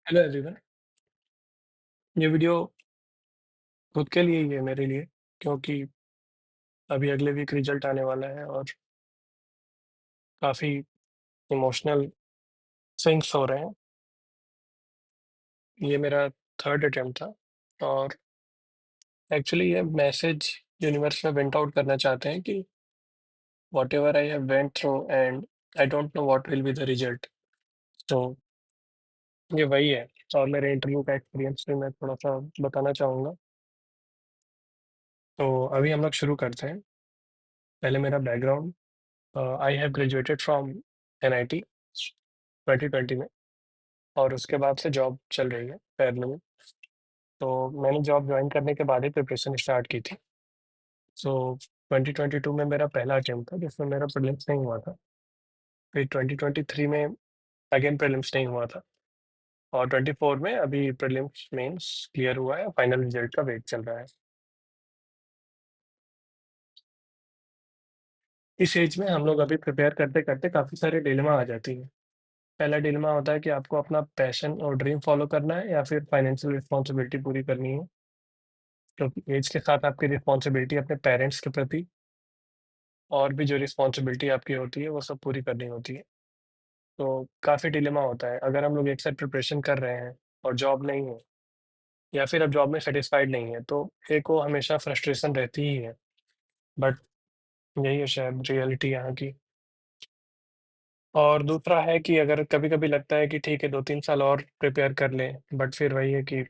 Hello everyone. ये video खुद के लिए ही है मेरे लिए, क्योंकि अभी अगले वीक रिजल्ट आने वाला है और काफ़ी इमोशनल थिंग्स हो रहे हैं। ये मेरा थर्ड अटेम्प्ट था और एक्चुअली ये मैसेज यूनिवर्स में वेंट आउट करना चाहते हैं कि what ever I have went through and I don't know what will be the result. तो ये वही है। और मेरे इंटरव्यू का एक्सपीरियंस भी मैं थोड़ा सा बताना चाहूँगा। तो अभी हम लोग शुरू करते हैं। पहले मेरा background. I have graduated from NIT 2020 में और उसके बाद से जॉब चल रही है पैरेलल में। तो मैंने जॉब ज्वाइन करने के बाद ही प्रिपरेशन स्टार्ट की थी। सो 2022 में मेरा पहला अटेम्प्ट था जिसमें मेरा प्रीलिम्स नहीं हुआ था। फिर 2023 में अगेन प्रीलिम्स नहीं हुआ था और 24 में अभी प्रीलिम्स मेंस क्लियर हुआ है, फाइनल रिजल्ट का वेट चल रहा है। इस एज में हम लोग अभी प्रिपेयर करते करते काफ़ी सारे डिलेमा आ जाती है। पहला डिलेमा होता है कि आपको अपना पैशन और ड्रीम फॉलो करना है या फिर फाइनेंशियल रिस्पॉन्सिबिलिटी पूरी करनी है, क्योंकि एज के साथ आपकी रिस्पॉन्सिबिलिटी अपने पेरेंट्स के प्रति और भी जो रिस्पॉन्सिबिलिटी आपकी होती है वो सब पूरी करनी होती है। तो काफ़ी डिलेमा होता है अगर हम लोग एक साथ प्रिपरेशन कर रहे हैं और जॉब नहीं है या फिर अब जॉब में सेटिस्फाइड नहीं है, तो एक वो हमेशा फ्रस्ट्रेशन रहती ही है। बट यही है शायद रियलिटी यहाँ की। और दूसरा है कि अगर कभी कभी लगता है कि ठीक है 2-3 साल और प्रिपेयर कर लें, बट फिर वही है कि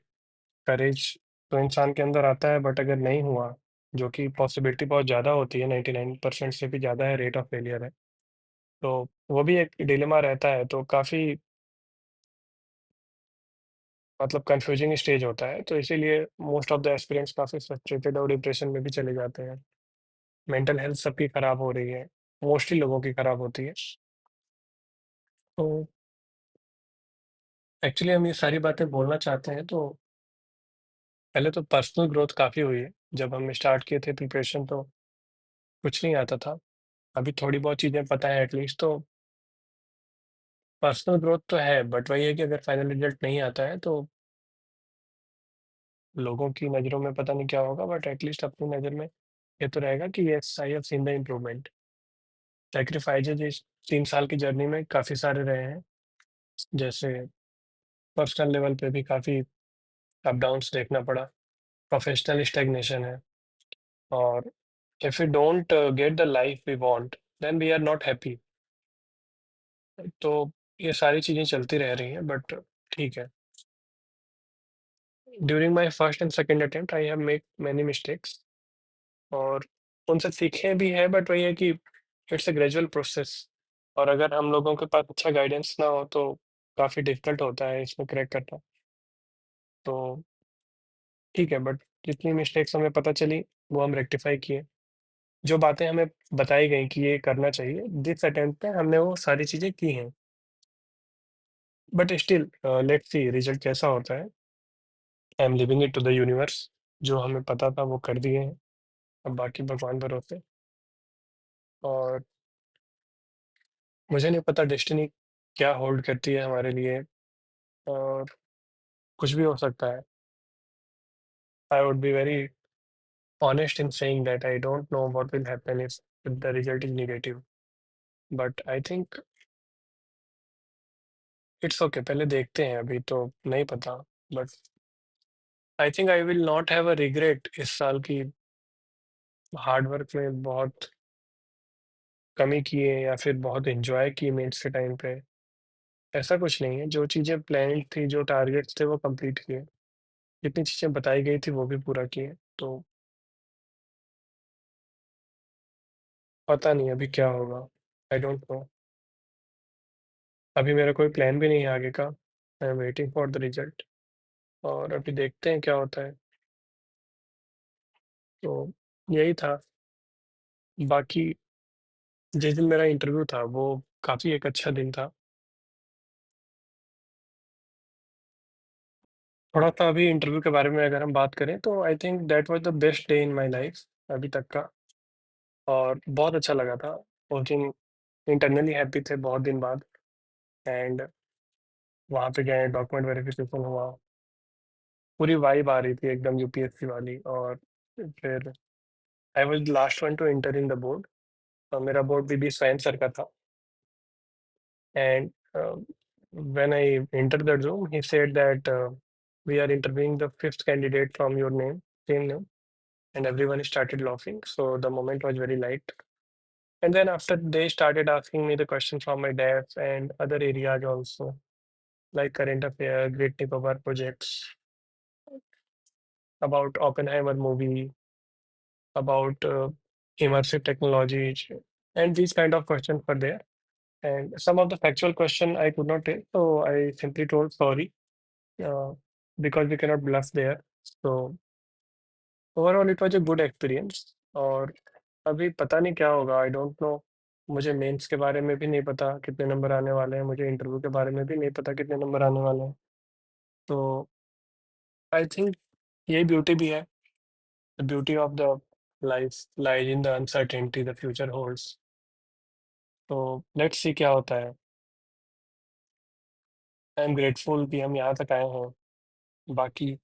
करेज तो इंसान के अंदर आता है, बट अगर नहीं हुआ, जो कि पॉसिबिलिटी बहुत ज़्यादा होती है, 99% से भी ज़्यादा है रेट ऑफ फेलियर है, तो वो भी एक डिलेमा रहता है। तो काफ़ी मतलब कन्फ्यूजिंग स्टेज होता है, तो इसीलिए मोस्ट ऑफ द एस्पिरेंट्स काफ़ी फ्रस्ट्रेटेड और डिप्रेशन में भी चले जाते हैं। मेंटल हेल्थ सबकी खराब हो रही है, मोस्टली लोगों की खराब होती है। तो एक्चुअली हम ये सारी बातें बोलना चाहते हैं, तो पहले तो पर्सनल ग्रोथ काफ़ी हुई है। जब हम स्टार्ट किए थे प्रिपरेशन तो कुछ नहीं आता था। अभी थोड़ी बहुत चीज़ें पता है एटलीस्ट, तो पर्सनल ग्रोथ तो है, बट वही है कि अगर फाइनल रिजल्ट नहीं आता है तो लोगों की नज़रों में पता नहीं क्या होगा, बट एटलीस्ट अपनी नज़र में ये तो रहेगा कि yes I have seen the improvement. Sacrifices इस 3 साल की जर्नी में काफ़ी सारे रहे हैं। जैसे पर्सनल लेवल पे भी काफ़ी अप डाउन्स देखना पड़ा, प्रोफेशनल स्टैग्नेशन है, और if we don't get the life we want then we are not happy. तो ये सारी चीज़ें चलती रह रही हैं, बट ठीक है। During my first and second attempt I have make many mistakes और उनसे सीखे भी हैं, बट वही है कि इट्स अ ग्रेजुअल प्रोसेस और अगर हम लोगों के पास अच्छा गाइडेंस ना हो तो काफ़ी डिफिकल्ट होता है इसमें क्रैक करना। तो ठीक है, बट जितनी मिस्टेक्स हमें पता चली वो हम रेक्टिफाई किए। जो बातें हमें बताई गई कि ये करना चाहिए, दिस अटेम्प्ट पे हमने वो सारी चीज़ें की हैं। But still let's see result कैसा होता है। I am leaving it to the universe. जो हमें पता था वो कर दिए हैं, अब बाकी भगवान भरोसे। और मुझे नहीं पता डेस्टिनी क्या होल्ड करती है हमारे लिए, और कुछ भी हो सकता है। I would be very honest in saying that I don't know what will happen if the result is negative, but I think it's okay. पहले देखते हैं, अभी तो नहीं पता। But I think I will not have a regret इस साल की हार्ड वर्क में बहुत कमी की है या फिर बहुत एंजॉय की मेंस के टाइम पे। ऐसा कुछ नहीं है, जो चीज़ें प्लान थी, जो टारगेट्स थे वो कंप्लीट किए, जितनी चीज़ें बताई गई थी वो भी पूरा किए। तो पता नहीं अभी क्या होगा, आई डोंट नो। अभी मेरा कोई प्लान भी नहीं है आगे का। I am waiting for the result और अभी देखते हैं क्या होता है। तो यही था। बाकी जिस दिन मेरा इंटरव्यू था वो काफ़ी एक अच्छा दिन था। थोड़ा सा अभी इंटरव्यू के बारे में अगर हम बात करें तो I think that was the best day in my life अभी तक का, और बहुत अच्छा लगा था। उस दिन इंटरनली हैप्पी थे बहुत दिन बाद। एंड वहाँ पे गए, डॉक्यूमेंट वेरिफिकेशन हुआ, पूरी वाइब आ रही थी एकदम यूपीएससी वाली। और फिर I was last one two enter in the board. मेरा बोर्ड बीबी स्वयं सर का था। And when I entered the room, he said that we are interviewing the fifth candidate from your name, same name, and everyone started laughing. So the moment was very light. And then after they started asking me the question from my devs and other areas also, like current affair, Great Tip of our projects, about Oppenheimer movie, about immersive technologies, and these kind of questions were there. And some of the factual question I could not take, so I simply told sorry, uh, because we cannot bluff there. So overall, it was a good experience. और अभी पता नहीं क्या होगा, I don't know. मुझे mains के बारे में भी नहीं पता कितने नंबर आने वाले हैं, मुझे इंटरव्यू के बारे में भी नहीं पता कितने नंबर आने वाले हैं। तो आई थिंक यही ब्यूटी भी है, the beauty of the life lies in the uncertainty the future holds. तो लेट्स सी क्या होता है। आई एम ग्रेटफुल कि हम यहाँ तक आए हैं। बाकी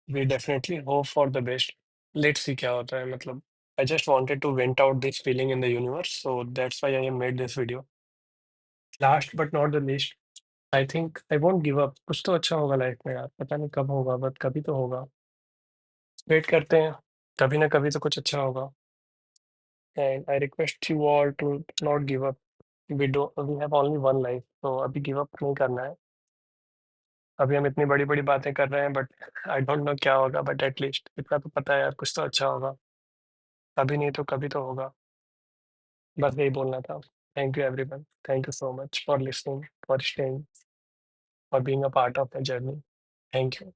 we definitely hope for the best. Let's see क्या होता है, मतलब I just wanted to vent out this feeling in the universe, so that's why I have made this video. Last but not the least, I think I won't give up। कुछ तो अच्छा होगा life में यार, पता नहीं कब होगा, बट कभी तो होगा। वेट करते हैं, कभी ना कभी तो कुछ अच्छा होगा। And I request you all to not give up. We have only one life, तो अभी गिव अप नहीं करना है। अभी हम इतनी बड़ी बड़ी बातें कर रहे हैं, बट आई डोंट नो क्या होगा, बट एटलीस्ट इतना तो पता है यार, कुछ तो अच्छा होगा। अभी नहीं तो कभी तो होगा। बस यही बोलना था। Thank you everyone, thank you so much for listening, for staying, for being a part of the journey. Thank you.